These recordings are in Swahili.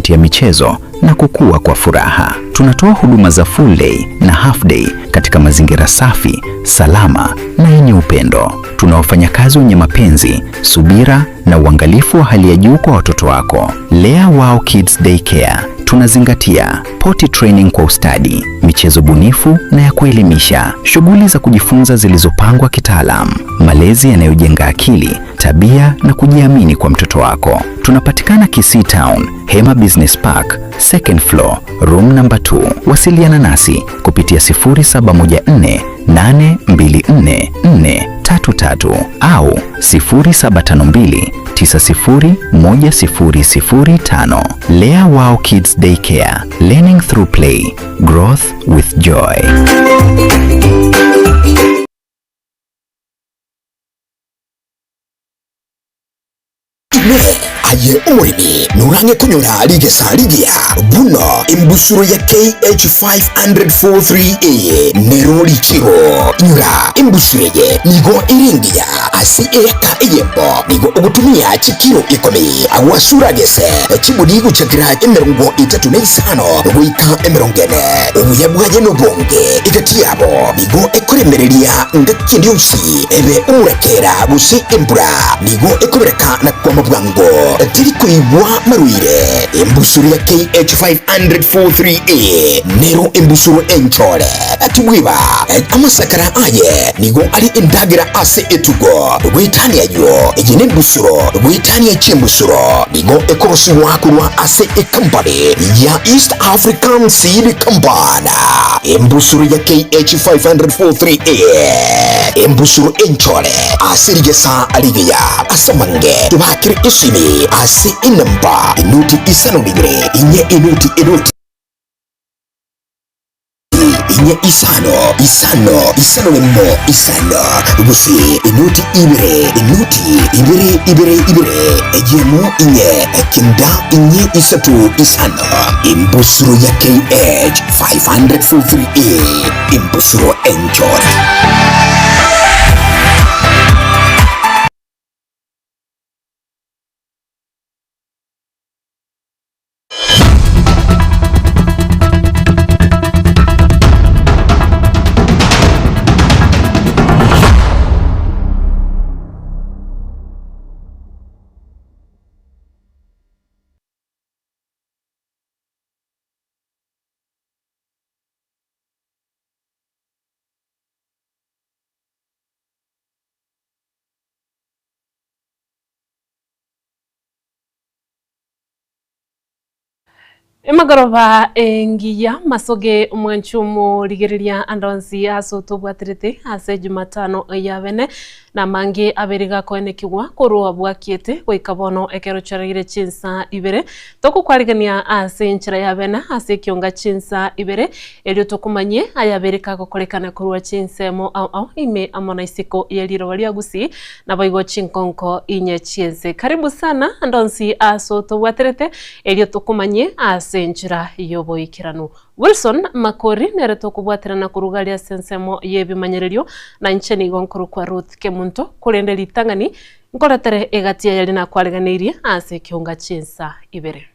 kupitia michezo na kukua kwa furaha. Tunatoa huduma za full day na half day katika mazingira safi, salama na yenye upendo. Tuna wafanyakazi wenye mapenzi, subira na uangalifu wa hali ya juu kwa watoto wako. Lea Wow Kids Daycare tunazingatia potty training kwa ustadi, michezo bunifu na ya kuelimisha, shughuli za kujifunza zilizopangwa kitaalamu, malezi yanayojenga akili, tabia na kujiamini kwa mtoto wako. Tunapatikana Kisii Town, Hema Business Park, second floor, room number 2. Wasiliana nasi kupitia 0714 824 433 au 0752 901005. Lea Wow Kids Daycare, learning through play, growth with joy. Aye umurimi nurange kunyura ligesa ligia buno imbusuro ya KH500-43A Nero Chiro nyura imbusuro ye nigo iringia asi eka eyembo nigo ugutumia chikiro ikomi awasura gese chibudigu chakira emerongo 35 wika emerongene ubuyabwaje no bonge ikatiyabo nigo ekoremereria ngakindi usi ebe umurekera busi imbura nigo ekobereka na kwa mabwango tiri kuibwa maruire embusuru ya KH500-43A Nero embusuru enchole atibwiba amasakara aye nigo ali indagira ase etugo witani ayo ejine embusuru witani echembusuru nigo ekorosi wakurwa ase company ya East African Seed Company embusuru ya KH500-43A embusuru enchole asirigesa aligeya asamange tubakiri isimi ase inamba inuti isano digre inye inuti inye isano lemo isano busi inuti ibire ejemu inye kinda inye isatu isano imbusuru ya KH500-43A imbusuru enjoy. Emagoroba engiya masoge umwanchumo ligeriria andonsi aso tubwatirite ase Jumatano yabene na mangi aberiga koenekigwa korwa bwakiete goikabono ekero charire chinsa ibere tokukwariganĩa ase nchira yabena ase kionga chinsa ibere elio tokumanye ayaberika gokorekana korwa chinsemo au ime amona isiko yeliro walia gusi na baigo chinkonko inye chiense. Karibu sana andonsi aso tubwatirite elio tokumanye ase nchira yoboikiranu. Wilson Makori nereto kubwatirana kurugalia sensemo yebimanyererio na ncheni gonkuru kwa Ruth Kemunto kurende litangani nkoretere egatia yalina kwaleganirie ase kionga chinsa ibere.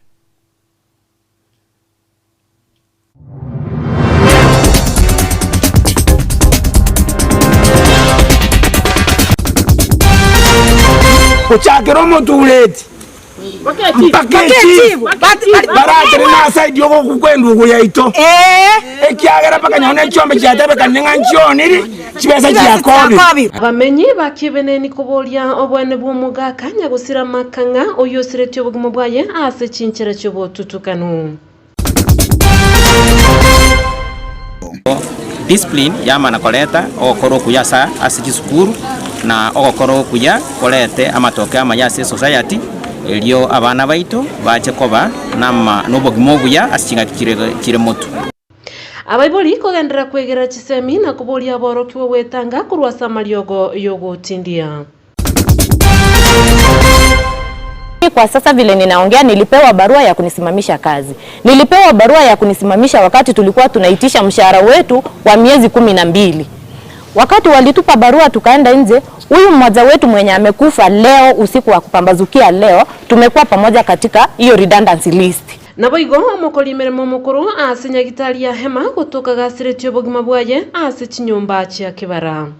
Kuchakiro mutuleti Mpaketi Baratiri nasa idiogo kukwendu kuyaito Ekiagera paka nyone chombe chiatebe kaninga nchioniri Chibesa chiakobi Abamenyi bakibene ni kubolia obwene bw'omugaka nyagusira makanga oyosireti obugimo bwaye ase chinchira chobo tutukanu. Discipline yamana koleta okoro kuyasa ase chisukuru na okoro kuya kolete amatoke amayase society elio abana baito bache koba nama nobogimo buya asichinga kire moto. Abaiboli kogendera kwegera chisemi na kubolia boroki wetanga kurwasa maliogo yogotindia. Kwa sasa vile ninaongea nilipewa barua ya kunisimamisha kazi. Nilipewa barua ya kunisimamisha wakati tulikuwa tunaitisha mshahara wetu wa miezi 12. Wakati walitupa barua tukaenda nje, huyu mmoja wetu mwenye amekufa leo usiku wa kupambazukia leo, tumekuwa pamoja katika hiyo redundancy list. na boigo omokori mirimo mukuru ase nyagitari ya hema gutuka gasiretio bogima bwaye ase chinyumba chia Kibara.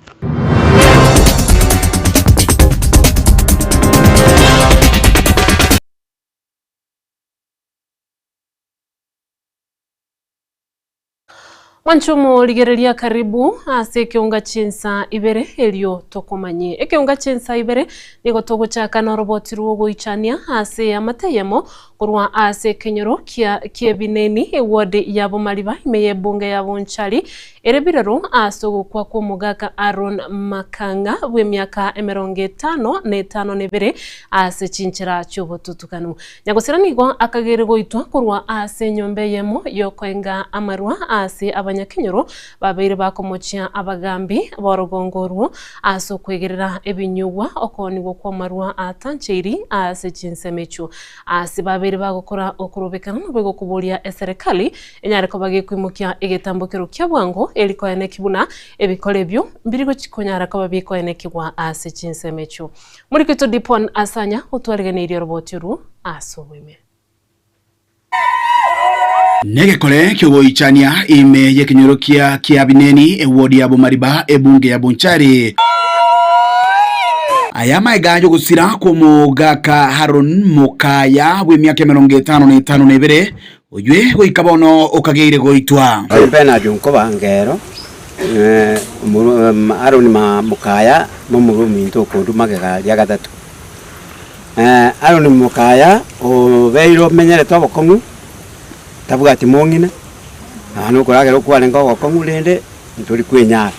Mwanchumu ligereria karibu ase kiunga chinsa ibere elio tokomanye ekiunga chinsa ibere nigo togochaka na roboti rugo ichania ase amateyemo kurwa ase kenyoro kiebineni eward yabo maliba imeye bunge yabo nchali erebirero aso kwa kumugaka Aaron Makanga we miaka 55 nebere ase chinchira chobotutukanu nyagosera nigo akagere goitwa kurwa ase nyombe yemo yokoenga amarwa ase abanyakenyoro babeire bakomochia abagambi borogongorwo aso kwegerera ebinyugwa okoni go kwa marwa atanchiri ase chinsemechu ase babeire bagokora okurubekana nobego kuburia eserikali enyare ko bagikwimukia egetambukiro kya bwango eliko ene kibuna ebikolebyo mbirigo chikonyara ko babiko ene kigwa ase chinsemechu muri kito dipon asanya utwariganirio robotiru aso wime Negekole kyogoichania ime yekinyoro kia bineni ewodi yabo mariba ebunge yabo nchari ayama egajo gusira kumugaka Aaron Mukaya we miaka 55 nebere oywe goikabono okageire goitwa pena junko bangero Aaron Mukaya mumurumi ntoko ndumagega ya gatatu Aaron Mukaya o beiro menyere to bokongu tabuga ati mongina ano koragero kwalenga gokongu lende nturi kwenyara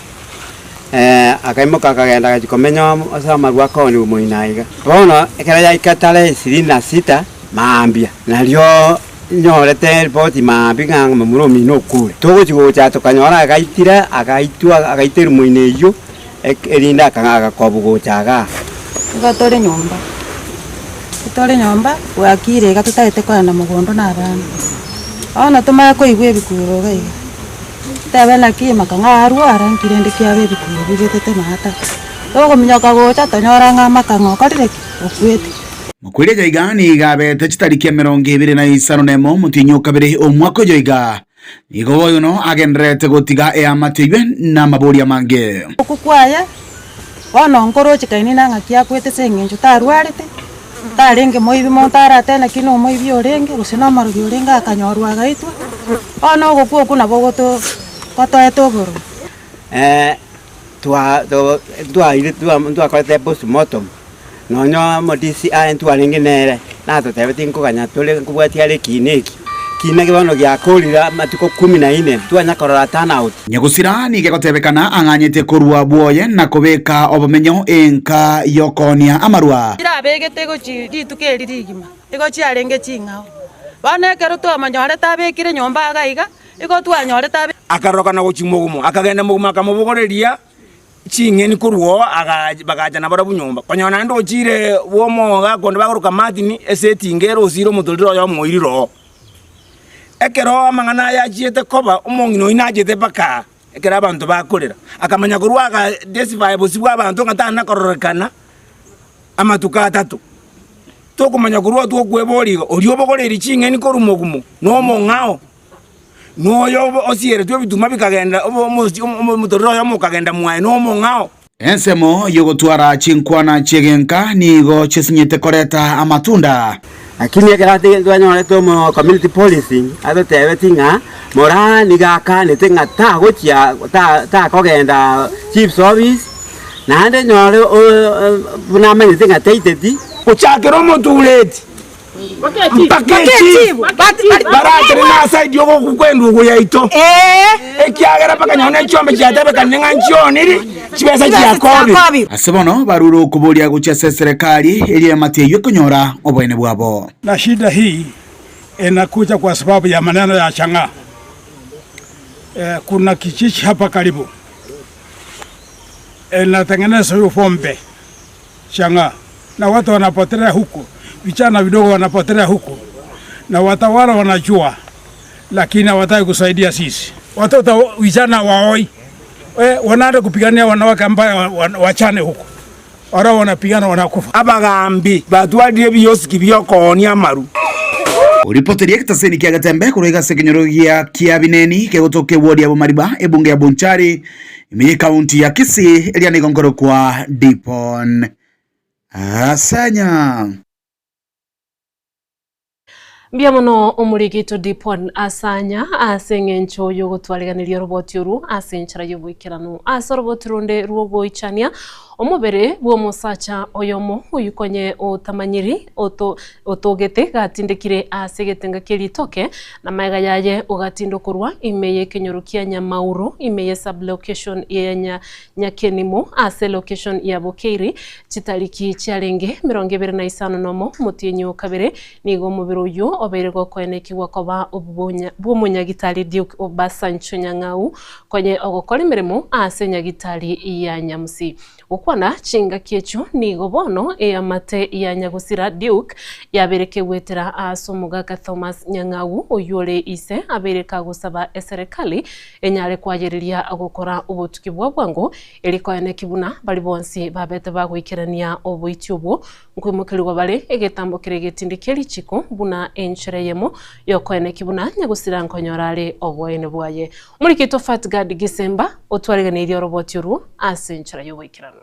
akaimoka akagenda gachikomenya asa marwa koni umuinaiga bona ekera ya ikatale 26 maambia nalio nyorete report maambinga mumurumi no kure togo chigo cha tokanyora agaitira agaitira muineyo erinda kanga kobugo chaga gatore nyomba wakire gatutaite kwana mugondo nabana ona tuma ko igwe bikuro gaiga tabela kima kanga arwara nkirende kya bikuro bibetete mata togo minyoka gocha tonyora ngama kango kadireki okwete mukwire jaigani gabete chitariki 25 nemo mutinyo kabere omwako joiga igo yuno agenrete gotiga eamateywe na maboria mange okukwaya ono nkoro chikaini nanga kya kwete sengenjo tarwarete tarenge moibi montara tena kino moibi orenge usina marubi orenge akanyorwa gaitwa ono gokwo kuna bogoto kwatoetogoro twa kwete postmortem nonyo modisi aentu alengenere na totebeti nkuganya tole kubwati ale kineki kinege bano gya kolira matiko 14 twanyakorora turnout nyagusira ni gegotebekana anganyete korwa buoye na kobeka obomenyo enka yokonia amarwa ira begete gochi ditukeri rigima ego chiarenge chingao bana kero to amanyore tabekire nyomba agaiga ego twanyore tabe akaroka na gochimogumo akagenda muguma kamubugoreria chingeni kurwo bagaja na barabu nyomba konyona ndo chire womoga kondo baguruka matini esetingero osiro mutuliro yo moiriro ekero amangana ya chiete koba umongino inajete baka ekera abantu bakorera akamanya kurwa aga desify bosibwa abantu ngatana kororekana amatuka atatu tokumanya kurwa twokweboriga oriobogoreri chingeni korumogumo no mongao noyo osiere twe bituma bikagenda mutuliro yo mukagenda mwae no mongao ensemo yogotwara chinkwana chegenka nigo chesinyete koreta amatunda lakini ekerate twanyore to community policing ado tebetinga mora nigaka netenga ta gochia ta kogenda chief service nande nyore bunamenye tenga teiteti uchakero motuleti paketi baratiri na side yogo kukwendu kuyaito ekiagera paka nyone chombe chatebe kanenga nchioniri chibesa chiakobi asebono baruru kubulia guchese serikali ili amateywe kunyora obwene bwabo na shida hii inakuja kwa sababu ya maneno ya changa kuna kijiji hapa karibu inatengeneza hiyo pombe changa na watu wanapotelea huko vijana vidogo wanapotelea huko na watawala wanajua lakini hawataki kusaidia sisi watoto vijana waoi wanaenda kupigania wanawake ambao wachane huko ora wanapigana wanakufa abagambi batwadire biyosiki byokonia maru uripoteria kitaseni kia Gatembe kuroiga sekenyoro kia bineni kegotoke wodi ya Bomariba ebunge ya Bonchari imi kaunti ya Kisii elia nigongoro kwa Dipon Asanya. Mbia muno omurigito Dipon Asanya asengencho yo gutwariganiria roboti uru asenchara yubwikirano asoroboti runde ruobo ichania omubere bwo musacha oyomo uyukonye otamanyiri otogete gatindikire asegetenga kiritoke na maiga yaye ugatindokorwa imeye kenyorukia Nyamauro imeye sublocation ya Nyakenimo ase location ya Bokeiri chitariki chiarenge 25 nomo mutienyo kabere nigo mubiro uyu oberego kwenekirwa koba bw'umunyagitari Duke Obasanjo Nyang'au kwenye ogokora imirimo ase nyagitari ya Nyamusi ukwana chinga kiecho nigo bono amate ya Nyagusira Duke yabereke wetera asomugaka Thomas Nyang'au oyore ise abereka gusaba serikali enyare kwagiriria agokora ubutuki bwa bwango erikoyane kibuna bali bonsi babete bagwikirania obuityobo nkwimukirwa bale egetambo kiregitindikeri chiko buna enchereyemo yokoyane kibuna Nyagusira nkonyorare obwene bwaye muri kito Fatgad Gisemba otwareganirio roboti ru asenchera yobwikirano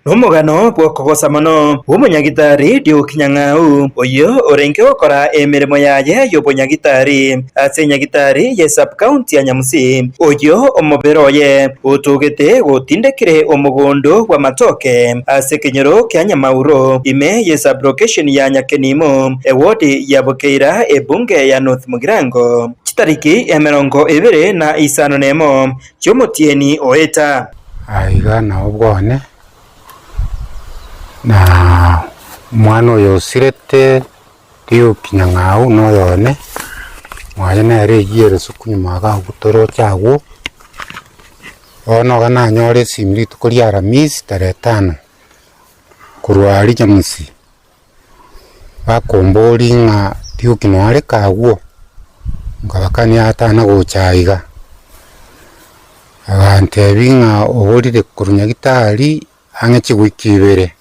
Nomugano bwokogosa mono w'umunyagitari Duke Nyang'au oyo orenge okora emirimo yaye y'obunyagitari ase nyagitari ye sub county ya Nyamusi oyo omoberoye utugete gutindekire omugondo wa matoke ase kenyero kya Nyamauro ime ye sub location ya Nyakenimo ewodi ya Bokeira ebunge ya North Mugirango chitariki 25 nemo cyomutieni oeta aiga na obwone na mwana oyo sirete Duke Nyang'au no yone mwana ere yere sukunyuma ga gutoro chawo ono gana nyore simri tukuri Aramis tarehe 5 kurwari Nyamusi bakombori nga Duke no are kawo ngabakani atana gochaiga abante binga oborire kurunyagitari angechi wikibere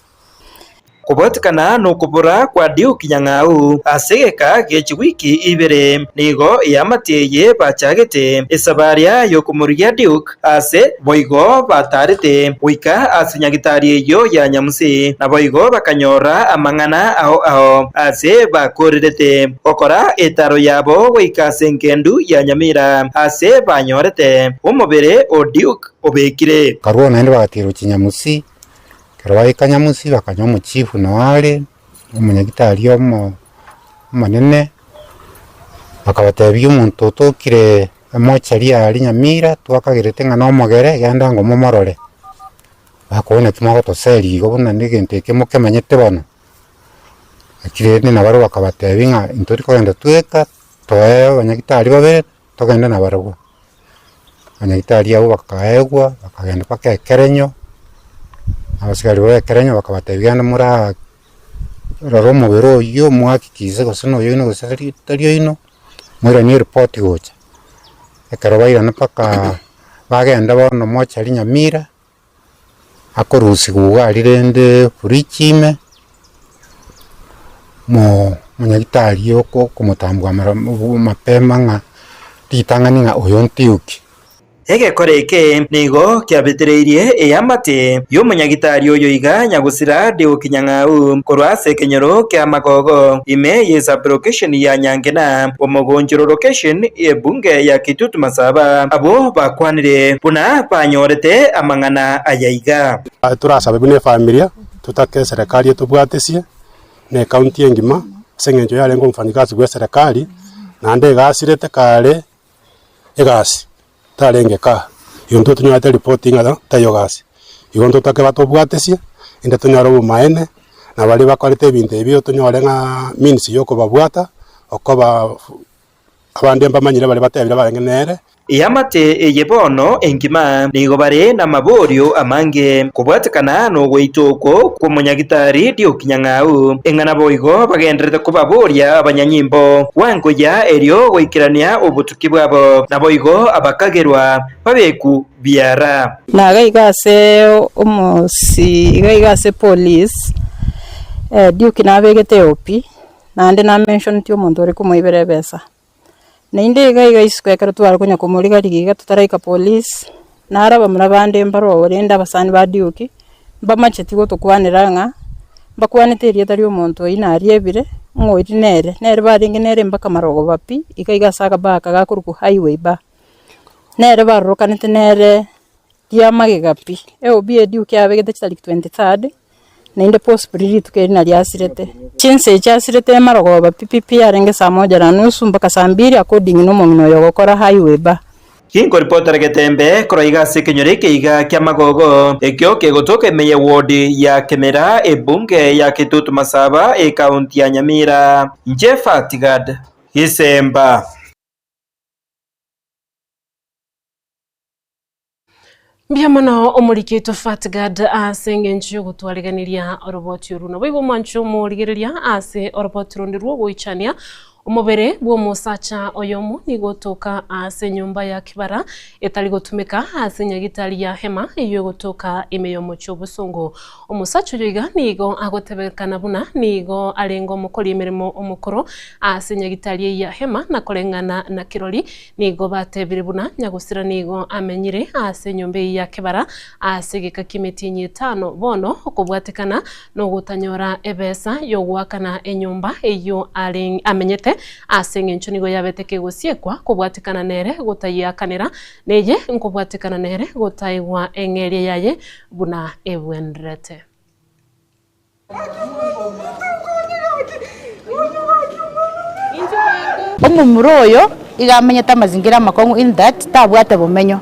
kubotikana no kubura kwa Duke Nyang'au asegeka gechwiki ibere nigo yamateye bachagete esabaria yo kumuria Duke ase boigo batarete wika asinyagitari yo ya Nyamusi na boigo bakanyora amangana aho ase bakorirete okora etaro yabo wika senkendu ya Nyamira ase banyorete umubere o Duke obekire karwana ndi batiro Kinyamusi Karwai Kanyamusi bakanyomu chief noale umunyagitari omo manene bakabatebiye umuntu otokire mochari ali Nyamira twakagirete ngana omogere yanda ngo momorore bakone tumago toseri go buna ndigente kemukemanyete bano akirene nabaro bakabatebinga intori kwenda tweka toe abanyagitari babe togenda nabaro abanyagitari abo bakaegwa bakagenda pakekerenyo abasigari bakerenyo bakabatebigana mura raro mubero yo mwakikize goseno yo no gosari tario ino mura ni report gocha ekarabaira napaka bagenda bono mochari Nyamira akorusi gugari rende furichime munyagitari oko kumutambwa mapema nga titangani nga oyo Duke egekoreke nigo kiabitireirie eyamate y'umunyagitari oyo iga Nyagusira Duke Nyang'au korwase kenyero kya Magogo ime ye sub location ya Nyangena omugonjoro location ebunge ya Kitutu Masaba abo bakwanire buna banyorete amangana ayaiga turasaba bune familia tutake serikali tubwatesie ne county engima sengenjo yale ngo mfanyikazi gwa serikali na nde gasirete kale egasi tarengeka yonto tunyate reporting ada tayogasi yonto take batobwatesie inde tunyaro bumaene na bali bakorete ebintu ebyo tunyore nga means yoko babwata okoba abandi mbamanyire bali batebira barengenere Iyamate eyebono engima nigo bare na maborio amange kubwatikana no gweitoko ku munyagitari Duke Nyang'au engana boigo bagendrete kubaboria abanyanyimbo wango ya erio gwikirania obutuki bwabo na boigo abakagerwa babeku biara na gaigase omosi gaigase police Duke nabegete opi na ande na mention tio muntu uri kumuibere besa na inde iga iskwekera twara kunya kumuriga rigiga tutaraika police na araba murabande mbaro orenda basani badiuki bamacheti gotukwaniranga bakwaniterie tari omuntu ina ariebire ngoiti nere baringi nere mbaka marogo bapi ikaiga saga baka gakuruku highway ba nere barokanite nere dia magigapi obi ediuki abegete tariki 23rd na inde post brili tukerina liasirete chinse chasirete marogo bapi pipi arenge saa 1:30 mpaka saa 2 according no mumino yogokora highway ba Kingo reporter Getembe kroiga sekenyore keiga kya magogo ekyo kegotoke meye ward ya Kemera ebunge ya Kitutu Masaba county ya Nyamira Njefa Tigad Hisemba Mbiamano omurikito Fatgad asenge nchyo gutwariganiria oroboti uruna bwibo mancho murigereria ase oroboti rundirwo goichania umubere bwo musacha oyomu nigotoka ase nyumba ya kibara etali gotumika ase nyagitari ya hema iyo gotoka imeyomo chobusungu umusacha yoiga nigo agotebekana buna nigo alengo mukori emirimo omukoro ase nyagitari ya hema na kolengana na kirori nigo batebire buna nyagusira nigo amenyire ase nyumba ya kibara ase gika kimiti 5 bono okobwatekana no gutanyora ebesa yo gwakana enyumba iyo amenyete asenge ncho nigo yabeteke gusiekwa kubwatikana nere gutayiakanira neye nkubwatikana nere gutaiwa engeria yaye buna ebwenrete Muroyo igamenyeta mazingira makongo in that tabwate bumenyo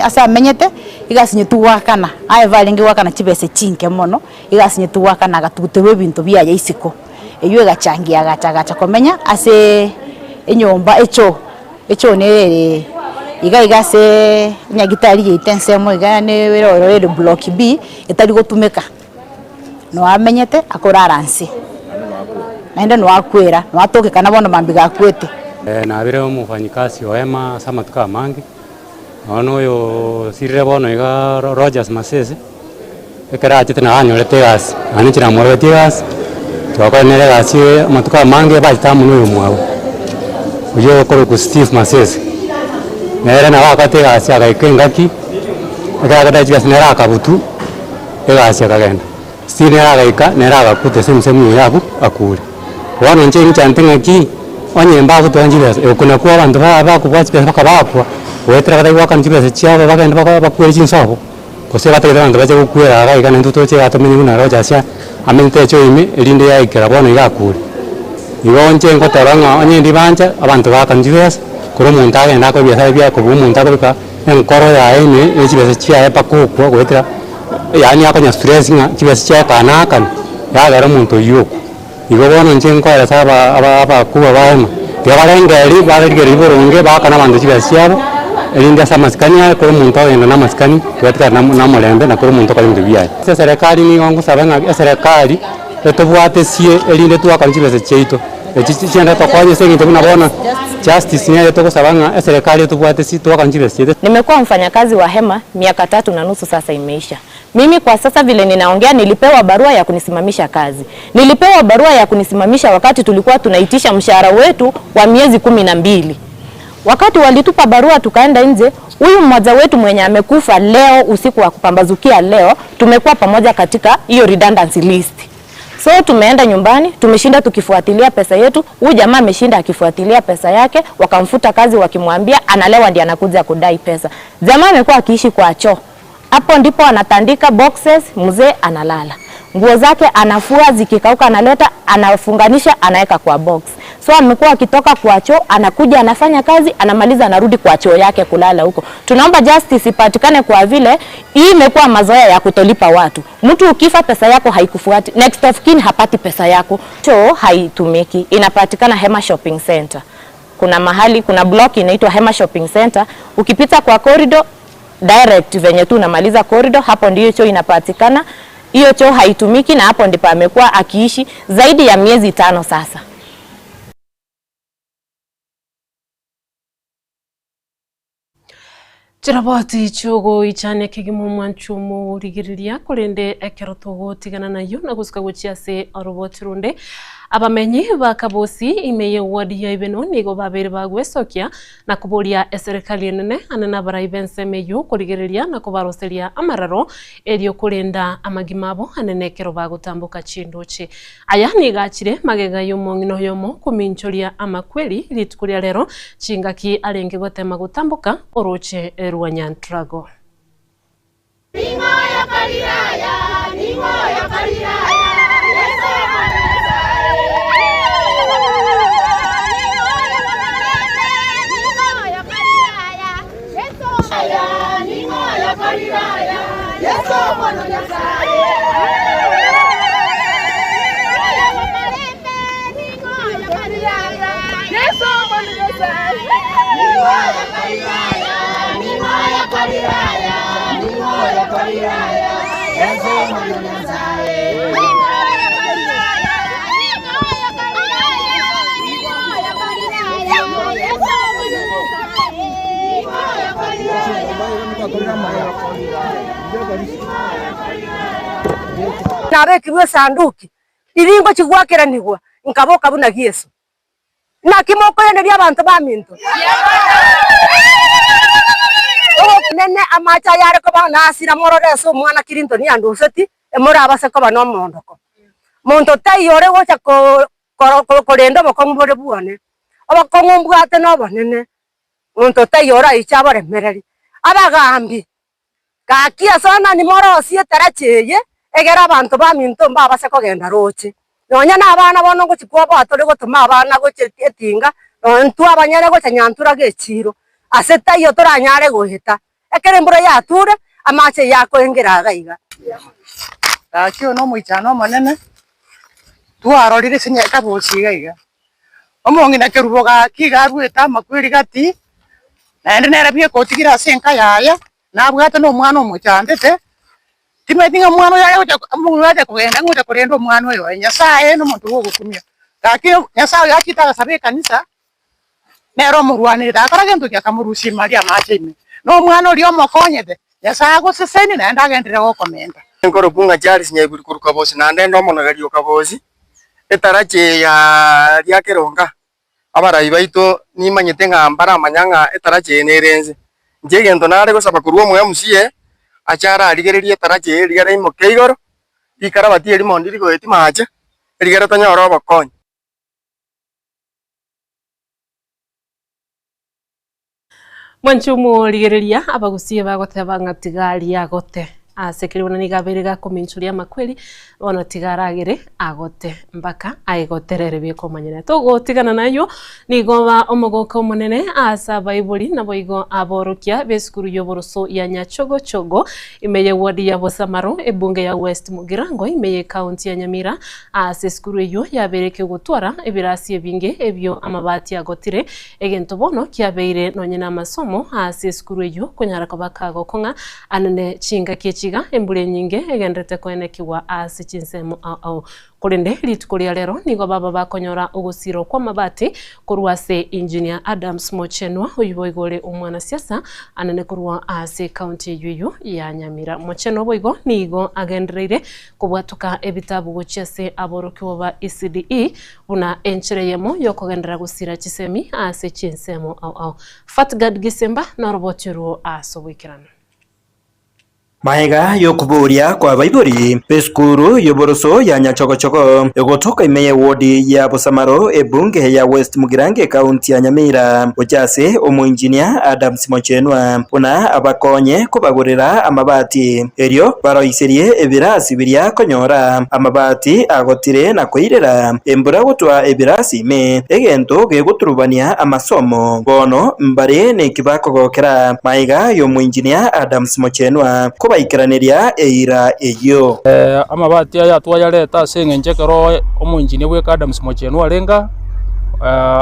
asa menyete igasinye tuwakana aivalingi wakana chibese chinke mono igasinye tuwakana gatutebe bintu bya isiko eyo gachangia gacha komenya ase enyomba echo ne iga se nyagitari yitensemo iga ne wero block B etari gotumeka no amenyete akoraransi naenda no akwera no atoke kana bono mambiga kwete na bire umufanyikazi wema sama tuka mangi ono yo sirre bono iga Rogers Masese ekera chitena anyorete gas anichira morweti gas twakwa nere gasi matuka mange bajitamu no mwawo uyo koro ku Steve Masese nere na wakate gasi agaikengaki agada jigas nera akabutu egasi agagenda Steve nera agaika nera agakute semsemu yabu akuri wana nje nchantengaki onyemba kutonjibes ekuna kwa abantu bakubwatse bakabapwa wetra kada wakana jibes chiaba bagenda bakwera chinsabo kose bategera abantu baje kukwera agaika nento toche atomeni una Rogers amente cho imi elinde ya ikera bono igakuri igonje ngotaranga onyendi banja abantu bakanjibes kuro muntage ndako byasa bya ko muntage bika enkoro ya ene ejibes chia epa kokwo wetra yani akanya stress nga jibes chia kana kan ya gara muntu yuko igobono nje nkora saba aba kuba bana byabarengeri barengeri boronge bakana bandu kibasiabo elinde samaskania ko muntu agenda na maskani twataka na molembe na ko muntu kalimbe byaye serikali ni wangu sabanga serikali etobwate sie elinde twakanjibese cheito echichenda tokwaje sengite kunabona justice ni etoko sabanga serikali etobwate sie twakanjibese. Nimekuwa mfanyakazi wa hema miaka 3.5 sasa imeisha. Mimi kwa sasa vile ninaongea nilipewa barua ya kunisimamisha kazi. Nilipewa barua ya kunisimamisha wakati tulikuwa tunaitisha mshahara wetu wa miezi 12. Wakati walitupa barua tukaenda nje, huyu mmoja wetu mwenye amekufa leo usiku wa kupambazukia leo, tumekuwa pamoja katika hiyo redundancy list. So tumeenda nyumbani, tumeshinda tukifuatilia pesa yetu, huyu jamaa ameshinda akifuatilia pesa yake, wakamfuta kazi wakimwambia analewa ndiye anakuja kudai pesa. Jamaa amekuwa akiishi kwa choo. Hapo ndipo anatandika boxes, mzee analala. Nguo zake anafua zikikauka analeta, anafunganisha, anaweka kwa box. So amekuwa akitoka kwa choo, anakuja anafanya kazi, anamaliza anarudi kwa choo yake kulala huko. Tunaomba justice ipatikane kwa vile hii imekuwa mazoea ya kutolipa watu. Mtu ukifa pesa yako haikufuati, next of kin hapati pesa yako. Choo haitumiki, inapatikana Hema Shopping Center. Kuna mahali, kuna block inaitwa Hema Shopping Center, ukipita kwa corridor direct venye tu unamaliza corridor, hapo ndio choo inapatikana. Hiyo choo haitumiki na hapo ndipo amekuwa akiishi zaidi ya miezi 5 sasa. Chirabati chogo ichane kigimo mwanchumo rigiriria kurende ekerotogo tigana nayo na gusika guchiase aroboti runde abamenyi ba Kabosi imeye wadi ya ibeno nigo babere bagwesokia na kuboria serikali nene anana baraibense meyo kurigereria na kubaroseria amararo elio kurenda amagimabo anenekero bagutambuka chindoche aya nigachire magega y'umongino yomo kuminchoria amakweli litukuria rero chingaki alenge gotema gutambuka oroche Rwanyantrago. Ningoya Galilaya, Ningoya Galilaya, Narekirwe sanduki iringo kigwakira nigwa nkaboka buna Yesu na kimoko yeneria abantu baminto nene amacha yare ko bana asira mororeso mwana kirinto ni anduseti emora abase ko bano mondoko monto tayore gocha ko rendo bokombore buone abakombwate no banene monto tayora ichabare mereri abagambi kakia sana ni morosie taracheye egera abantu baminto mbabase ko genda roche nonya nabana bono ngo chikwobo atore gotuma abana goche etinga ntu abanyare gocha nyantura gechiro aseta iyo toranyare goheta ekere mbura yature amache yako engera gaiga akio no muichano manene tuarorire sinya Kabosi gaiga omongi na keruboga kigarweta makwiri gati na nere bie kotigira senka yaya nabwate no mwana omuchandete timetinga mwana yaya oja kugenda ngoja kurendo mwana oyo Nyasaye no muntu wo gukumia kakio Nyasaye akita sabe kanisa nero murwanira akaraga ntu kyakamurushi Maria machime no mwana oli omokonyete Nyasaye guseseni na ndagendera gokomenda nkoro bunga Charles Nyaiburi kuru Kabosi na ndendo monogerio Kabosi etarache ya lyakeronga abarai baito nimanyete ngambara amanyanga etarache nerenze njegento nare gosaba kuruo mwe musie achara aligererie etarache ligere imokeigoro ikarabati eri mondiri goeti mache ligere tanyoro bakonye Mwanchumu ligereria abagusie bagoteba ngatigali agote asekirwana nigabirega kuminchuria makweli ono tigaragire agote mpaka aigoterere biko manyene togotigana nayo nigoba omogoko munene asa Bible nabo igo aborokia beskuru yoboroso ya Nyachogochogo imeye wadi ya Bosamaro ebunge ya West Mugirango imeye county ya Nyamira aseskuru yo yabereke gutwara ebirasi ebinge ebyo amabati agotire egento bono kiabeire nonyena amasomo aseskuru yo kunyara kabakago konga anene chinga kichiga embure nyinge egendete kwenekiwa asichinsemo au kurinde litukuria lero nigo baba bakonyora ugusiro kwa mabati kurwase engineer Adams Mochenwa uyibo igore umwana siasa anene kurwa ase county yuyu ya Nyamira Mochenwa boigo nigo agendreire kubwatuka ebitabu gochese aborokiwa ba ECDE una enchereyemo yokogendera gusira chisemi ase chinsemo au Fatgad Gisemba na robotiro asobwikirana Mahega yokuburia kwa Bible peskuru yoboroso ya Nyachogochogo egotoka imeye wodi ya Bosamaro ebunge ya West Mugirange county ya Nyamira ojase omuengineer Adams Mochenwa una abakonye kubagurira amabati eryo baroiserie ebirasi birya konyora amabati agotire na koirera embura gutwa ebirasi me egento geguturubania amasomo bono mbare ne kibakogokera Mahega yomuengineer Adams Mochenwa baikiraniria eira eyo amabati aya twayareta sengenje kero omunjini we Adams Mochenwa arenga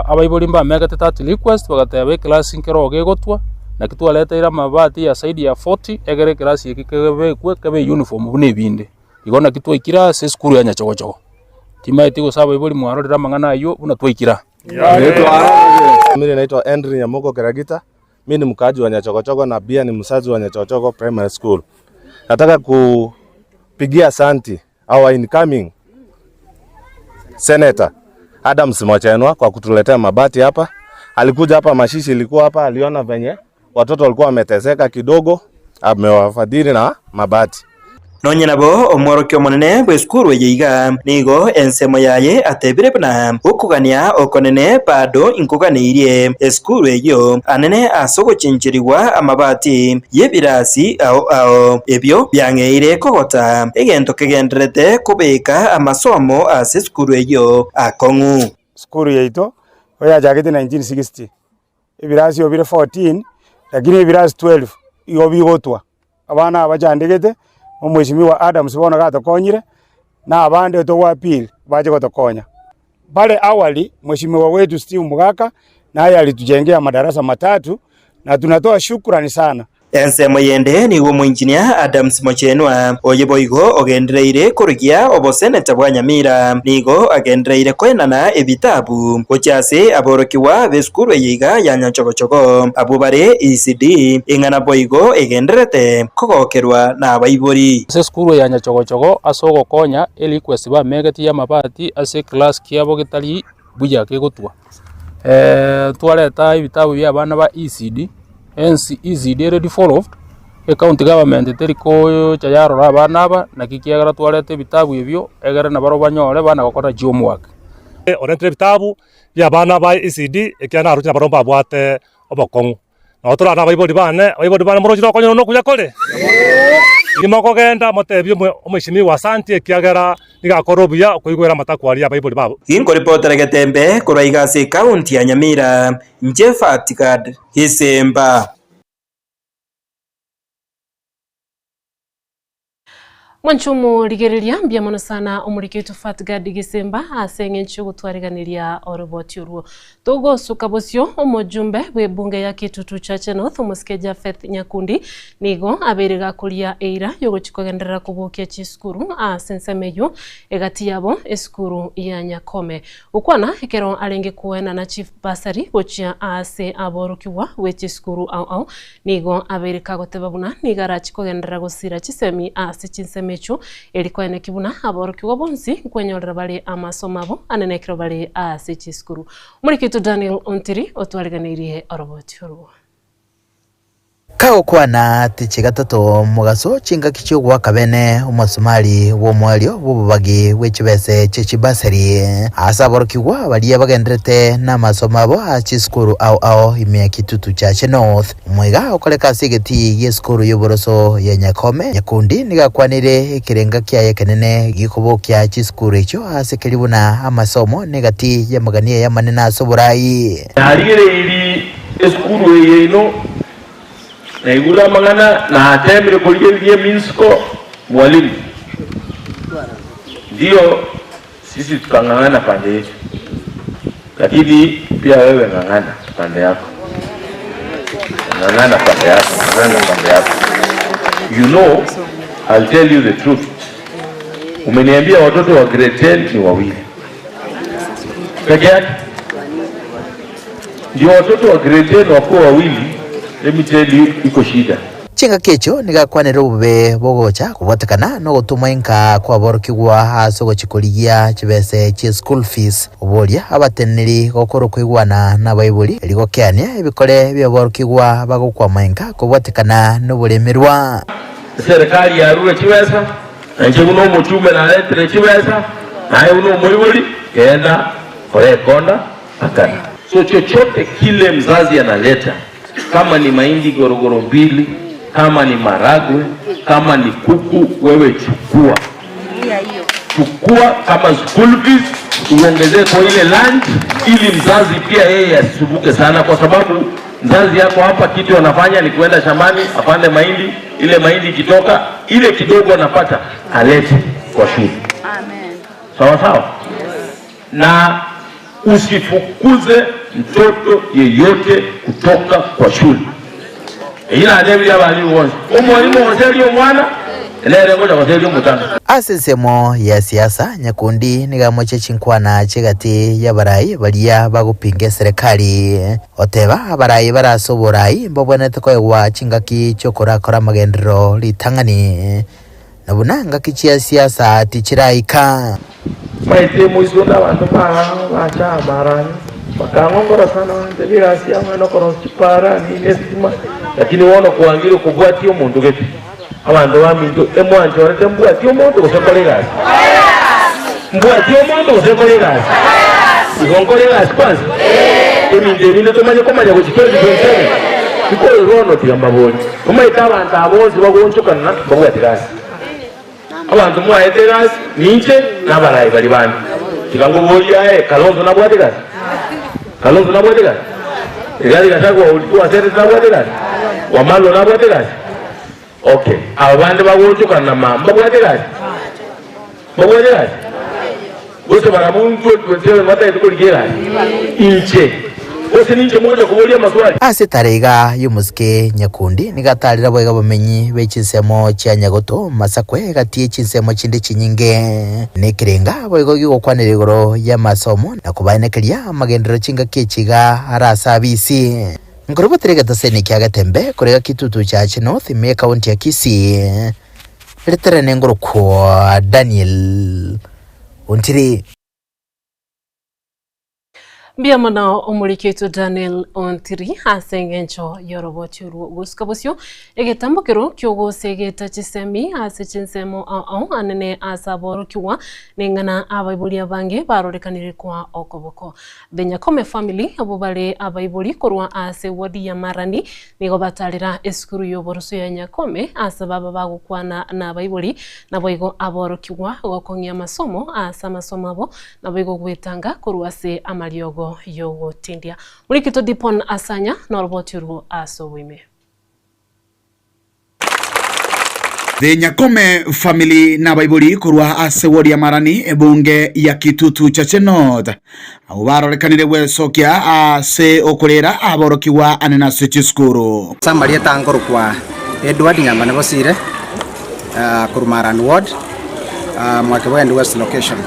abayibolimba megate tat request bagatebe class nkero gegotwa na kitwaleta ira amabati ya saidi ya 40 egere class yikebe kwekebe uniform bune binde igona kitwikira se skuru ya Nyachogochogo timaiti go saba iboli mwarorera mangana ayo buna twikira mimi naitwa Henry Nyamoko Keragita mimi ni mkaji wa Nyachogochogo na pia ni msazi wa Nyachogochogo Primary School. Nataka kupigia asante our incoming senator Adams Mochenwa kwa kutuletea mabati hapa. Alikuja hapa, mashishi ilikuwa hapa, aliona venye watoto walikuwa wameteseka kidogo, amewafadhili na mabati. Nonye nabo omworokio monene bw'esukuru eyeiga nigo ensemo yaye atebire buna okugania okonene bado inkuganiirie esukuru eyo anene asogochencheriwa amabati y'ebirasi ao ebyo byang'eire kogota egento kegenderete kubika amasomo ase esukuru eyo akong'u. Sukuru yeito oyachakete 1960 ebirasi obire 14 lakini ebirasi 12 iyo bigotwa abana abachandegete Mheshimiwa Adams bona gatokonyire na abande togwa pili baje gotokonya. Pale awali Mheshimiwa wetu Steve Mugaka naye alitujengea madarasa 3 na tunatoa shukrani sana. Ensemo yende niwo muinjinia Adams Mochenwa oyeboigo ogendereire kurugia oboseneta bwa Nyamira nigo agendereire kwenana ebitabu ochase aborokiwa besukuru eyiga ya Nyanchogochogo abubare ECD ingana boigo egenderete kogokerwa na abaibori sukuru ya Nyanchogochogo asogo konya eli kwesiba megati ya mabati ase class kiabo gitali buya kegotwa twaleta ibitabu bya bana ba ECD hence ECD ready for county government teriko chayaro abana aba nakikiagara twalete bitabu ebyo egere na baro banyore bana gokora homework orente bitabu bya bana ba ECD ekiana aruti na baro babwate obokongu na otora na baibodi bane morojiro konyo no kuya kole imoko genda motebyo omwishimiwa asante ekiagara nigakorobya kuigwera matakwari ya baibodi babo inko reporter getembe kuraiga se county ya Nyamira Njefatikad Hisemba. Mwanchumu ligerilia mbia mono sana umurikitu Fatgad Gisemba asenge nchu gutwariganiria oroboti uruo. Togo sukabosio omojumbe we bunge ya Kitutu Chache North umusikeja Faith Nyakundi nigo aberiga kulia eira yogochikogendera kubukia chiskuru asensemeyo egati yabo eskuru ya Nyakome. Ukwana hekero alenge kuena na chief basari gochia ase aborokiwa we chiskuru au nigo aberika gotebabuna nigara chikogendera gosira chisemi ase chinsemi mechu elikuwa enekibuna aborokiwa bonsi kwenyorera bali amasomabo anenekero bali ase skuru. Murikitu Daniel Ontiri otwariganirie oroboti oruo. Kao kwana tichi gatatu mugaso chinga kichugwa kabene umasomali wo mwalio bubagi wechibese chichibasari asaborokiwa bali bagenderete na masomabo achiskuru au imya Kitutu Chache North mwiga okoleka sigeti yeskuru yoboroso ya Nyakome Nyakundi nigakwanire ikirenga kya kenene gikobokya chiskuru echo asekelibuna amasomo negati ya magania ya manena asoborai harire iri eskuru yeno na igula mangana na atemire kuliye minsko mwalimu ndio sisi tukangangana pande yetu, lakini pia wewe ngangana pande yako, ngangana pande yako. You know, I'll tell you the truth. Umeniambia watoto wa grade 10 ni wawili peke yake, ndio watoto wa grade 10 wako wawili. Let me tell you, iko shida. Chinga kecho nigakwanira ubube bogocha kubatakana no gutuma inka kwa borokigwa asogo chikuligia chibese chi school fees obolia abateneri gokoro kwigwana na baibuli ligokeania ebikore bya borokigwa bagokwa mainka kubatakana no bulemerwa serikali ya ruwe chibesa nje uno mutume na letre chibesa naye uno muibuli kenda kore konda akana. So chochote kile mzazi analeta, kama ni mahindi gorogoro mbili, kama ni maragwe, kama ni kuku, wewe chukua. Chukua kama school fees, uongezee kwa ile lunch, ili mzazi pia yeye asisumbuke sana, kwa sababu mzazi yako hapa kitu anafanya ni kuenda shambani apande mahindi, ile mahindi kitoka, ile kidogo anapata alete kwa shule. Amen. Sawa sawa? Na usifukuze mtoto yeyote kutoka kwa shule. Ila adebili abali uonzi. Umwalimu wazeli umwana, elere ngoja wazeli umutana. Asesemo ya siasa Nyakundi nigamoche chinkwana chigati ya barai balia bagupinge serikali. Oteba barai barasoborai mbobonete koegwa chingaki chokora kora magendero litangani. na bunanga kichia siasa tichiraika maite muizunda abantu bacha marani bakangongora sana ndebira asia mwana koro chipara ni nestima lakini wono kuangira kubwati omuntu gete abantu baminto emwanje orete mbwati omuntu gosekolegazi mbwati omuntu gosekolegazi igonkolegazi kwanza eminde tomanye komanya kuchikezi kwenye ikolo rono tiyambaboni kumaita abantu abonzi bagonchokana babwatirazi abantu mwahetegazi ninche nabarayi bali bandi tikangobolya kalonzo nabwatirazi kalonzo nabwatirazi egali gasako ulikuwa sere nabwatirazi wamalo nabwatirazi okay abandi bagonchokana na mamba babwatirazi bose baramuntu twese mataito kuligerazi inche bose ninche moja kubolia maswali ase tarega y'umuzike nyakundi nigatarira bwega bamenyi bekinsemo kya nyagoto masakwe gatie kinsemo kindi kinyinge nekirenga bwego gikokwanira igoro ya masomo na kubanekeria amagendero kinga kichiga arasa bisi ngorobo terega taseni kya gatembe kurega kitutu cha North me county ya Kisii leterane ngoro kwa Daniel Ontiri Biamana omuriketo Daniel Ontiri asengencho yorobochuru guskabosyo egetambokero kyogo segeta chisemi asechinsemo anene asaboro kywa nengana abaibuli abange barorekanire kwa okoboko Benyakome family abobale abaibuli korwa ase wadi ya Marandi nigo batalira eskuru yoboroso ya Nyakome asababa bagukwana na abaibuli naboigo aboro kywa gokongia masomo asa masomo abo naboigo gwetanga korwa se amaliogo yogo tindia mulikito dipon asanya norbotiru asowime The Nyakome family na baibuli kurwa ase wodi ya Marani ebunge ya Kitutu cha North abo barorekanire wesokia ase okorera aborokiwa anena sechiskuru Samaria tangoro kwa Edward Nyambane bosire Kurumaran ward mwake wa West location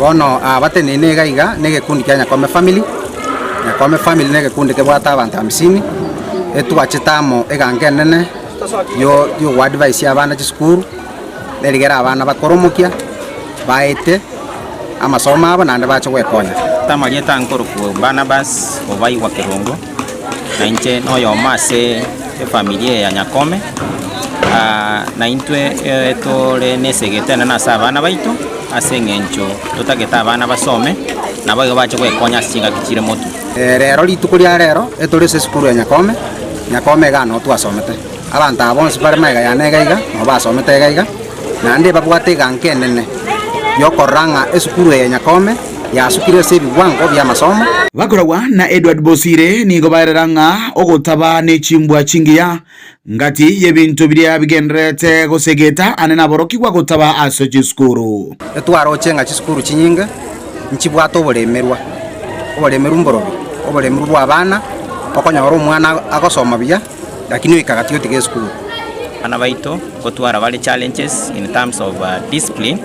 wono batene nega iga nege kundi kya Nyakome family nege kundi ke bwata abantu 50 etwachitamo egangenene yo advice abana chiskuru nerigera abana bakoromukia baite amasomo abo nande bacho gwekonya Tamaria tankoro ku Barnabas obai wa Kirongo na inche no yo mase familia ya Nyakome na intwe etole nesegetena na sabana baito asengencho tutageta abana basome na bago bacho gwekonya singa kichire motu rero litukuria rero etole se skuru ya Nyakome gano twasomete abantu abonse bari mega ya nega iga no basomete iga nande babwate gankenene yokoranga eskuru ya Nyakome yasukire se biwango bya masomo bakoragwa na Edward Bosire nigo bareranga ogotaba ne chimbwa chingiya ngati yebintu biria bigendrete gosegeta anena boroki kwa gotaba aso chiskuru etwaro chenga chiskuru chinyinga nchibwato obolemerwa mborobi obolemeru bwa abana okonyora omwana agosoma bia lakini ikagatio tige skuru ana baito gotwara bali challenges in terms of discipline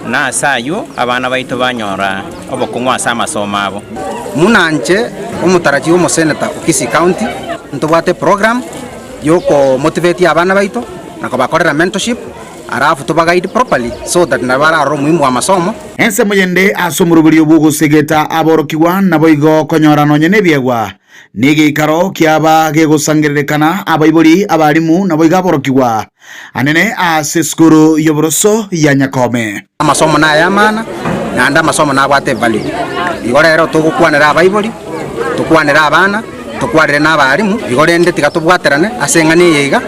na sayo abana baito banyora obokongwa sama soma abo munanje omutaraji wo senator Kisii County ntobate program yoko motivate abana baito nako bakorera mentorship arafu to guide properly so that nabara ro muhimu wa masomo ense moyende asomurubuli obugo segeta aborokiwa naboigo konyorano nyene biegwa nige ikaro kiaba gegosangerekana abaibuli abalimu naboiga aborokiwa anene aseskuru yoboroso ya Nyakome amasomo na yamana na anda masomo na bwate value igorero tugukwanira abaibuli tukwanira abana tukwarire n'abarimu igorende tigatubwaterane asengane yiga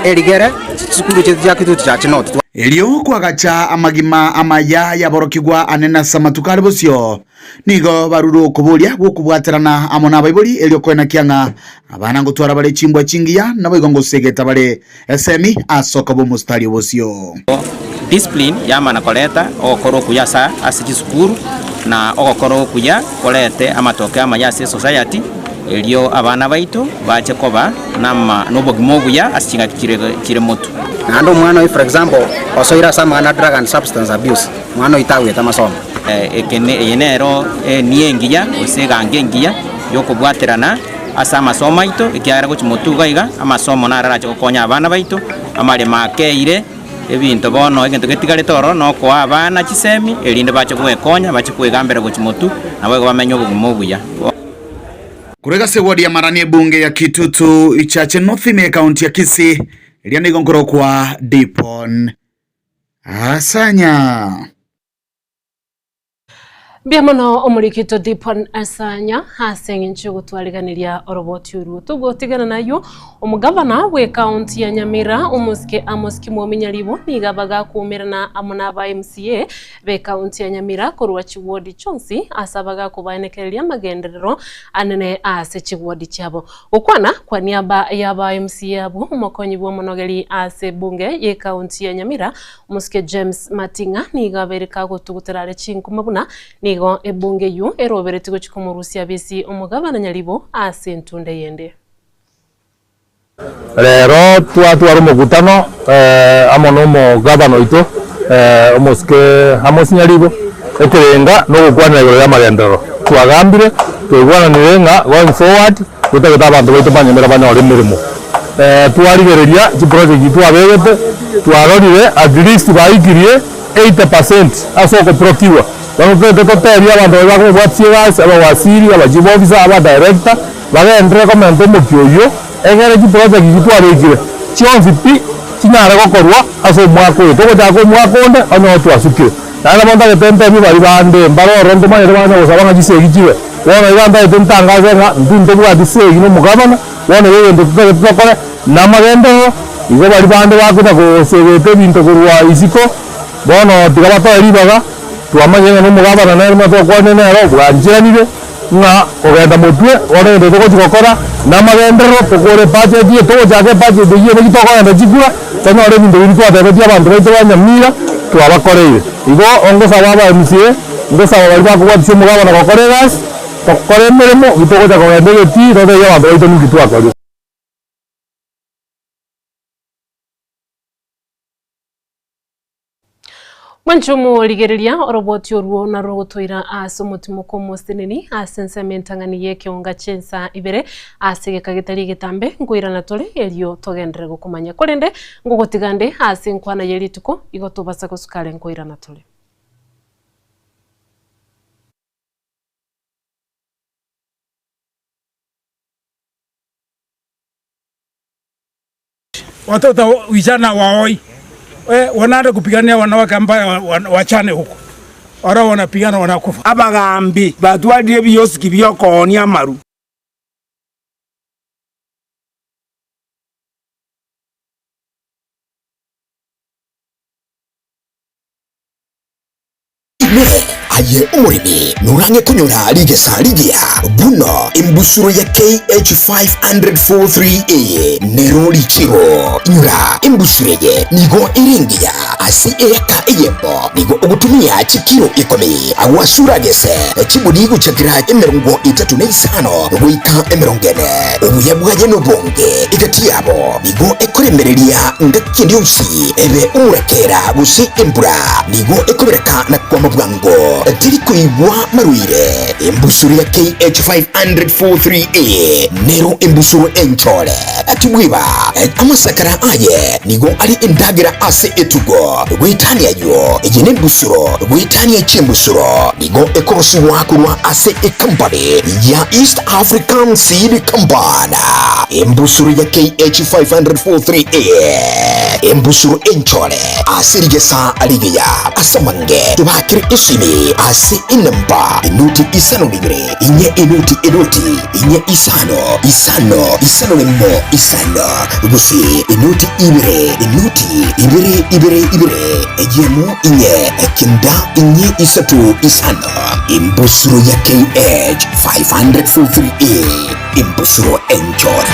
erigere sikuru cya Kitutu cha North elio kwagacha amagima amaya yaborokigwa anena samatukari bosyo nigo baruru kubulia gukubwaterana amona baibuli elio kwena kyanga abana ngutwara bale chimbwa chingiya nabo igongo segeta bale SME asoka bo mustari bosyo discipline yamana koleta okoro kuyasa asijisukuru na okoro kuya kolete amatoke amayase society elio abana baito bache koba nama nobogimogu ya asinga kire moto nando mwana for example osoira sama na drug and substance abuse mwana itawe tamasomo ekene yenero niengiya osega ngengiya yokobwaterana asa amasomo aito ikiara go chimotuga iga amasomo narara kokonya abana baito amale makeire ebinto bono egento getigarete oro no kwa abana chisemi erinde bache kwekonya bache kwegambera gochimotu nabo bamenye obuguma obuya. Kurega segwadi ya marani bunge ya Kitutu Ichache North kaunti ya Kisii iliana igongoro kwa Dipon Asanya. Biamono omurikito Dipon Asanya hasenga nchi gutwariganiria oroboti uru tugotigana nayo omugavana we county ya Nyamira umuske Amos Muminyaribo nigabaga kumirana amuna ba MCA be county ya Nyamira korwa chiwodi chonsi asabaga kubanekereria magenderero anene ase chiwodi cyabo ukwana kwa niaba ya ba MCA abo umukonyi bwo monogeri ase bunge ye county ya Nyamira umuske James Matinga nigabereka gutuguterare chinkumabuna nigo ebunge yu erobereti gochikomurusia bisi omugabana Nyaribo ase ntunde yende. Rero twari umugutano amono mo gavana ito umuske Amos Nyaribo ekurenga no gukwana ibiro ya marendero twagambire twigwana nirenga going forward tutageta abantu baito banyemera banyore mirimo twarigereria ji project twabegete twarorire at least baigirie 80% asoko prokiwa bano tototeri abantu bako bwatsi aba wasiri aba chief officer aba director bagendere komento mukyoyo egere ji project gitwabegire chionzi pi kinara gokorwa aso mwako to jako mwako onde ono twasukire nana monda getempe mi bari bande mbaro ronto manye bana gosaba ngisegi jiwe wona ibanda etentangaze nga ndunde bwa disegi no mugabana wona yeye ndo tukore namagendo igo bari bande bakuta ko segete binto kurwa isiko bono tigabato eribaga twamanye no mugabana na irimo to kone nero bwanjenire nga ogenda mutwe ore ndo gukora namagendero tukore paje die to jage paje de yene gitoko ndo jigura tano ore bintu biri twatebe bya bantu baito banyamira twabakoreire igo ongo sababa MCA ngo sababa bari bakubwa tse mugabana bakoregas tokore mirimo gitoko ja ko ndege ti ndo ya bantu baito ni gitwakore. Mwanchumu ligereria oroboti oruo na rogotoira aso mutumuko mosteneni asensamentangani yeke onga chensa ibere asege kagetari getambe nguira na tole elio togendere gukumanya kolende ngugotigande asenkwana yerituko igotobasa kusukale nguira na tole. Watoto vijana waoi wanaenda kupigania wanawake ambao wachane huko. Ora wanapigana wanakufa. Abagambi batwadire biyosiki byokoni amaru. Aye umurimi nurange kunyura ligesa ligia buno imbusuro ya KH500-43A neroli chiro nyura imbusuro nigo iringia asi eka eyembo nigo ugutumia chikiro ikomi awasura gese chibudi guchakira emerongo 35 guika emerongene ubuyabwaje no bonge itatiabo nigo ekoremereria ngakindi usi ebe umurekera gusi imbura nigo ekobereka na kwa mabwango tiri kuibwa maruire imbusuru ya KH500-43A nero imbusuru enchole atibwiba amasakara aye nigo ali indagira ase etugo gwitani ayo ejene imbusuru gwitani echimbusuru nigo ekorosi wakurwa ase company ya East African Seed Company imbusuru ya KH500-43A imbusuru enchole asirigesa aligeya asamange tubakiri isimi ase inamba inuti isano libere inye inuti inye isano limo isano gusi inuti ibere ejemu inye kinda inye isatu isano imbusuru ya KH500-43A imbusuru enjoy.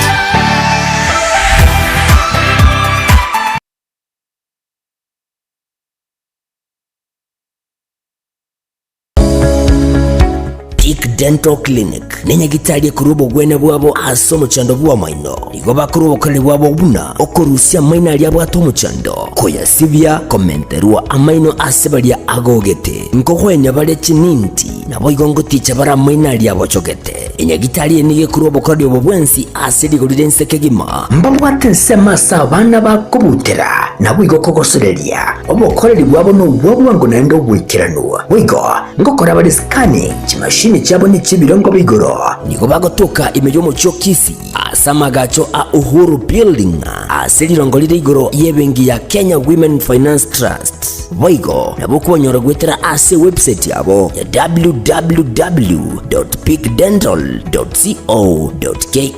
Dental Clinic nenyagitarie kurubo gwene bwabo aso muchando bwa maino nigo bakurubo kale bwabo buna okurusia maina lya bwato muchando koya sivya komenterwa amaino asebalia agogete nkohwenya bale chininti nabo igongo ticha bara maina lya bochogete enyagitarie nige kurubo kale bwensi asiri gulirense kegima mbambwate sema sabana bakubutera nabo igokogosereria obokoreri bwabo no bwabo ngo nendo bwikiranwa wigo ngokora bali scanning chimashini chabo ni chibirongo bigoro nigo bagotoka imejo mucho kisi asama gacho a Uhuru Building asirirongo igoro yebengi ya Kenya Women Finance Trust wigo nabo kubonyora gwetera ase website yabo ya www.peakdental.co.ke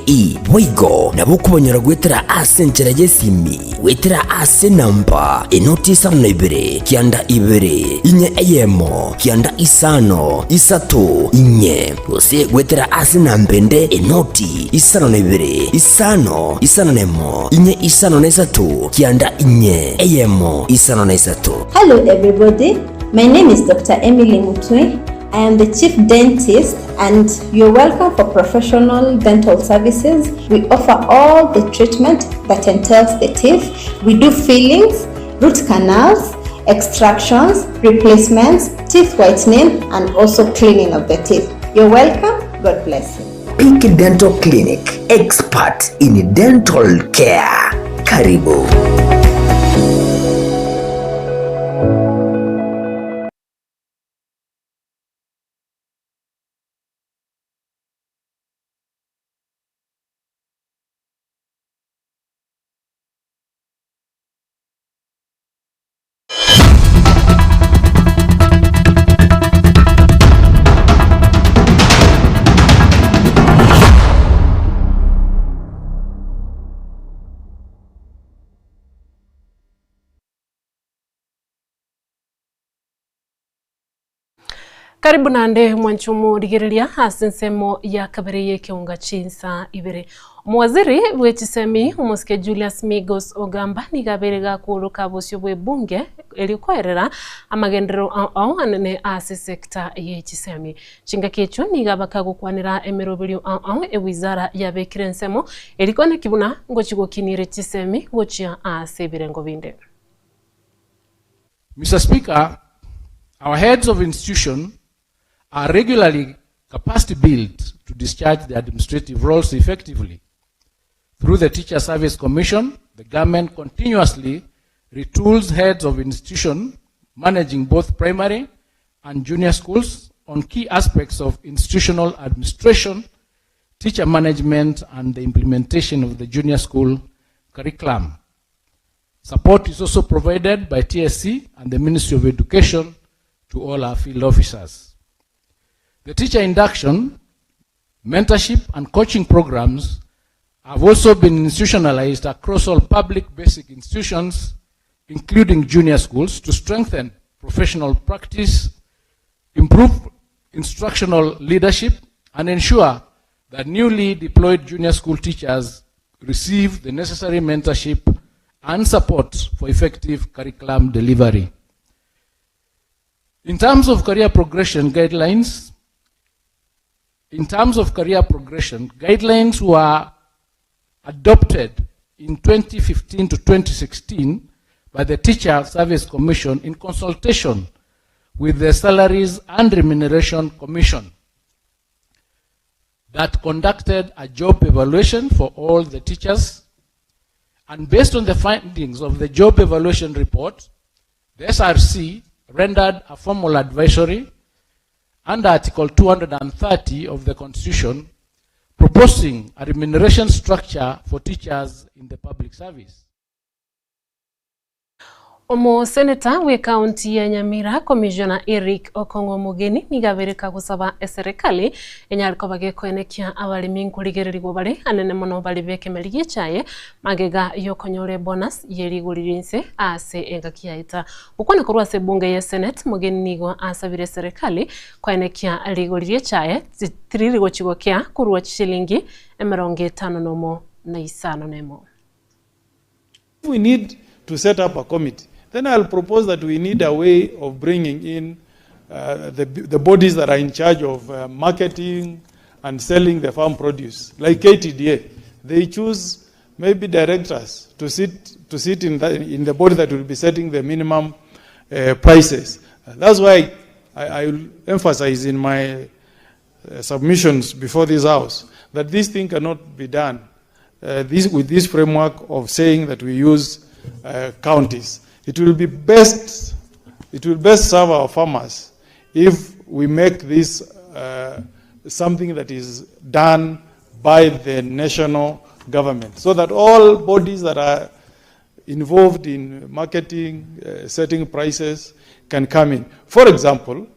wigo nabo kubonyora gwetera ase nchera yesimi wetera ase namba enotisa mnaibere kianda ibere inye eyemo kianda isano isato inye ose gwetera ase nambende enoti isano naibere isano nemo inye isano na isato kianda inye eyemo isano na isato. Hello everybody, my name is Dr. Emily Mutwe. I am the Chief Dentist and you're welcome for professional dental services. We offer all the treatment that entails the teeth. We do fillings, root canals, extractions, replacements, teeth whitening, and also cleaning of the teeth. You're welcome. God bless you. Peak Dental Clinic, expert in dental care. Karibu. Karibu nande mwanchumu rigiriria hasinsemo ya kabere kiunga chinsa ibere. Mwaziri wechisemi umuske Julius Migos Ogamba nigaberega kuruka bosyo bwe bunge elikwerera amagendero au anene ase sekta yechisemi. Chinga kecho nigabaka gukwanira emerobiri au wizara ya bekirensemo elikone kibuna ngo chigo kinire chisemi gochia ase birengo binde. Mr. Speaker, our heads of institution are regularly capacity built to discharge their administrative roles effectively. Through the Teacher Service Commission, the government continuously retools heads of institution managing both primary and junior schools on key aspects of institutional administration, teacher management, and the implementation of the junior school curriculum. Support is also provided by TSC and the Ministry of Education to all our field officers. The teacher induction, mentorship, and coaching programs have also been institutionalized across all public basic institutions, including junior schools, to strengthen professional practice, improve instructional leadership, and ensure that newly deployed junior school teachers receive the necessary mentorship and support for effective curriculum delivery. In terms of career progression guidelines, guidelines were adopted in 2015 to 2016 by the Teacher Service Commission in consultation with the Salaries and Remuneration Commission that conducted a job evaluation for all the teachers. And based on the findings of the job evaluation report, the SRC rendered a formal advisory under Article 230 of the Constitution, proposing a remuneration structure for teachers in the public service. Omo Senator we County ya Nyamira Commissioner Eric Okongo Mugeni nigabereka gusaba serikali enyariko bagekwenekia abalimi nkurigererirwo bale anene mono bali bekemerige chaye magega yokonyore bonus yeriguririnse ase engakiyaita ukone kurwa se bunge ya Senate Mugeni nigo asabire serikali kwenekia riguririe chaye zitiririgo chigokea kurwa shilingi 50 nemo. We need to set up a committee. Then I'll propose that we need a way of bringing in the bodies that are in charge of marketing and selling the farm produce, like KTDA, they choose maybe directors to sit in the body that will be setting the minimum prices. That's why I will emphasize in my submissions before this House that this thing cannot be done with this framework of saying that we use counties. It will best serve our farmers if we make this something that is done by the national government, so that all bodies that are involved in marketing, setting prices, can come in. For example,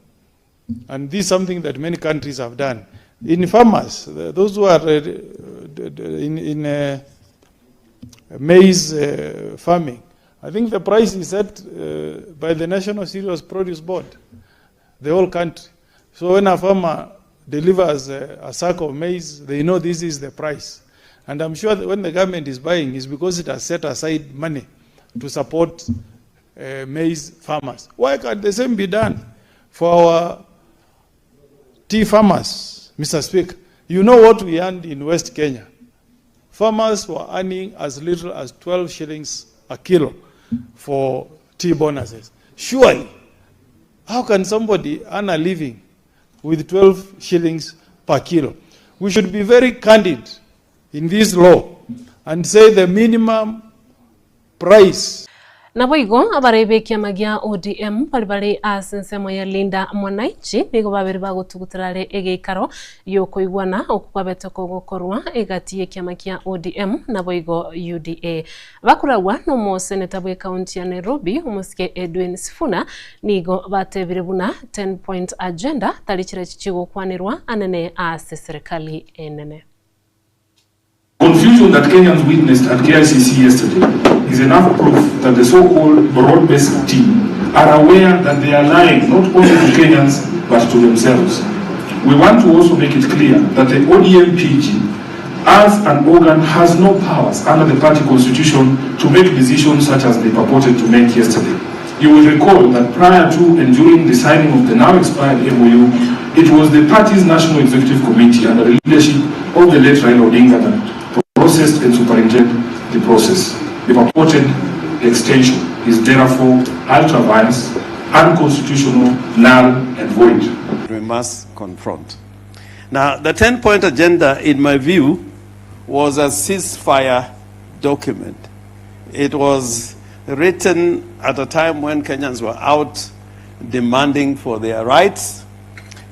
and this is something that many countries have done, in farmers, those who are in maize farming, I think the price is set by the National Cereals Produce Board, the whole country. So when a farmer delivers a sack of maize, they know this is the price. And I'm sure that when the government is buying, it's because it has set aside money to support maize farmers. Why can't the same be done for our tea farmers, Mr. Speaker? You know what we earned in West Kenya. Farmers were earning as little as 12 shillings a kilo for tea bonuses. Surely, how can somebody earn a living with 12 shillings per kilo? We should be very candid in this law and say the minimum price. Naboigo abarebe kiamagia ODM palibali asensemo ya Linda Mwanaichi nigo babiri bagutugutirare egeikaro yokoigwana okubabete kogokorwa egatiye kiamagia ODM naboigo UDA bakuragwa no mo senator bwe county ya Nairobi umusike Edwin Sifuna nigo batebire buna 10-point agenda talichira chichigo kwanirwa anene ase serikali enene. Confusion that Kenyans witnessed at KICC yesterday is enough proof that the so-called broad-based team are aware that they are lying not only to Kenyans but to themselves. We want to also make it clear that the ODM PG as an organ has no powers under the party constitution to make decisions such as they purported to make yesterday. You will recall that prior to and during the signing of the now expired MOU, it was the party's National Executive Committee under the leadership of the late Raila Odinga that processed and superintended the process. The purported extension is therefore ultra-vires, unconstitutional, null and void. We must confront. Now, the 10-point agenda, in my view, was a ceasefire document. It was written at a time when Kenyans were out demanding for their rights,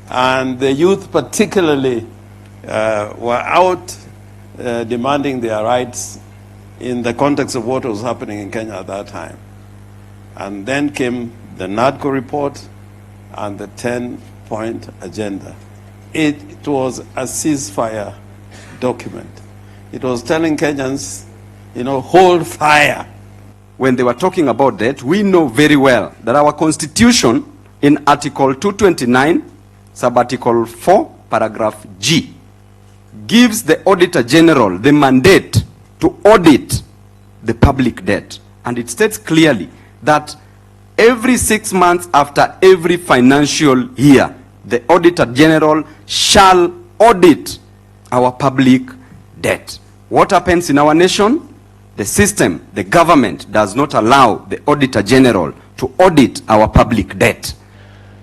and the youth particularly were out demanding their rights in the context of what was happening in Kenya at that time. And then came the NADCO report and the 10-point agenda. It was a ceasefire document. It was telling Kenyans, hold fire. When they were talking about that, we know very well that our constitution in Article 229, sub-article 4, paragraph G, gives the Auditor General the mandate to audit the public debt. And it states clearly that every 6 months after every financial year, the Auditor General shall audit our public debt. What happens in our nation? The system, the government, does not allow the Auditor General to audit our public debt.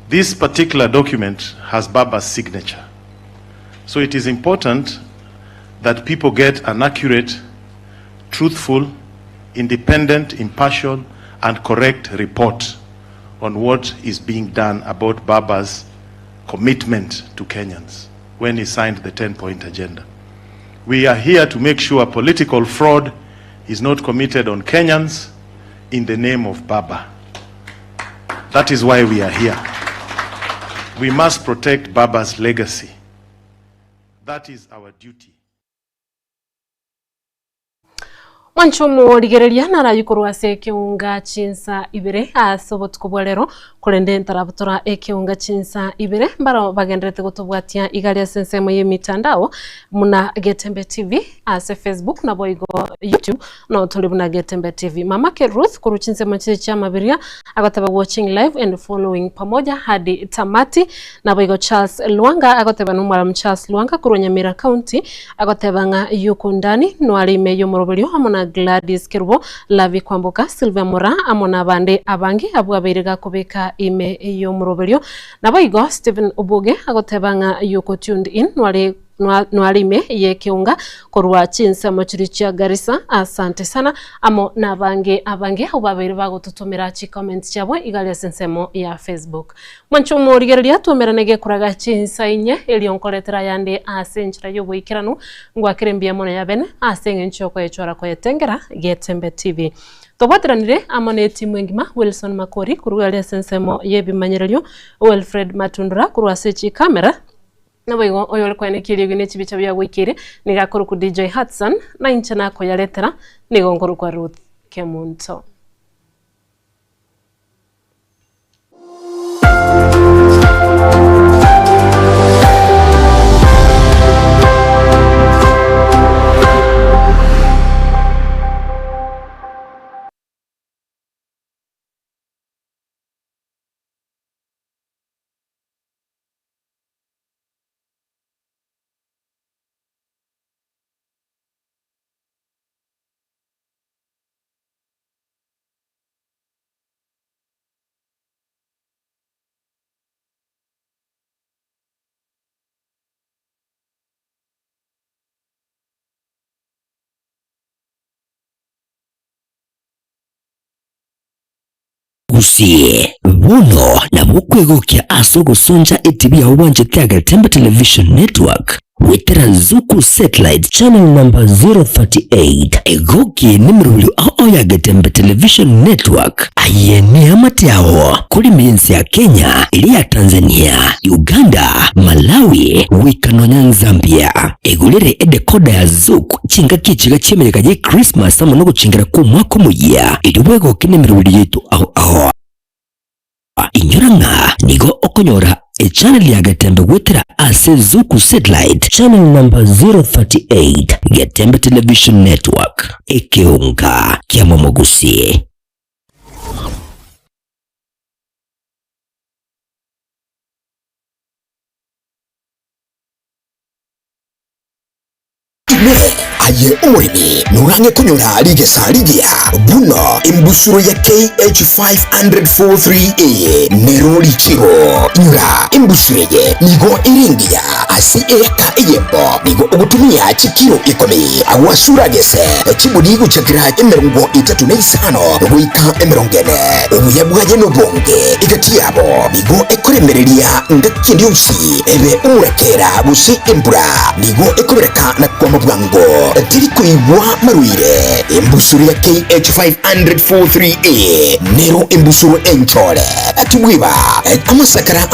This particular document has Baba's signature. So it is important that people get an accurate, truthful, independent, impartial, and correct report on what is being done about Baba's commitment to Kenyans when he signed the 10-point agenda. We are here to make sure political fraud is not committed on Kenyans in the name of Baba. That is why we are here. We must protect Baba's legacy. That is our duty. Wanchumu ligerelia na rayu kuruwase kiunga chinsa ibere asobot kubwalero kurende ntarabutora ekiunga chinsa ibire mbara bagendrete gutubwatia igalia sensemo ye mitandao muna Getembe TV ase Facebook na boigo YouTube no tulibuna Getembe TV. Mamake Ruth kuruchinsemo cha mabiria agotaba watching live and following pamoja hadi tamati na boigo Charles Luanga agoteba numara Charles Luanga kuronyamira county agoteba nga yuko ndani nwali meyo morobelio amona Gladys Kirubo Lavi Kwamboka Silvia Mora amona bande abangi abwabiriga kubeka ime iyo morobelio na boigo Stephen Obuge agoteba nga yuko tuned in nwalime ye kiunga korwa chinsa mochiri cha Garissa. Asante sana amo na abange ubabiri bagotutumira chi comment chabo igalia sensemo ya Facebook. Mwanchumo rigereria tumera nege kuraga chinsa inye elionkoletera yande asenchira yobo ikiranu ngwakirembia mona yabene asenge nchoko echora ko yetengera Getembe TV. Tobatiranire amone timu ngima Wilson Makori kurugalia sensemo yebimanyererio Wilfred Matundura kurwa sechi kamera naboigo oyole kwene kirigine chibicha bya wikire nigakuru ku DJ Hudson na inchana ko yaletera nigongoro kwa Ruth Kemunto. Gusie buno na bukwegokia aso gusonja etibi ya wanje kya Getembe Television Network wetera Zuku Satellite Channel number 038 egoki nimrulu ao ya Getembe Television Network ayeni amati yao kuli mienzi ya Kenya, ilia Tanzania, Uganda, Malawi, wikanonya Zambia egulire edekoda ya Zuku chinga kichiga chimereka je Christmas amono kuchingira ku mwaka muya idiwego kinemrulu yetu ao inyuranga nigo okonyora channel ya Getembe wetera ase Zuku Satellite Channel number 038 Getembe Television Network ekeunga kia Momogusi. Aye umurimi nurange kunyura ligesa ligia buno imbusuro ya KH500-43A Neroli Kiro nyura imbusureye nigo iringia asi eka eyembo nigo ugutumia chikiro ikomi awasura gese chibudigu chakira emerongo 35 wika emerongene ubuyabwaje nobonge ikatiyabo nigo ekoremereria ngakindi usi ebe umurekera busi imbura nigo ekobereka na kwa mabwango tiri kuibwa maruire imbusuru ya KH500-43A Nero imbusuru enchole atubwiba amasakara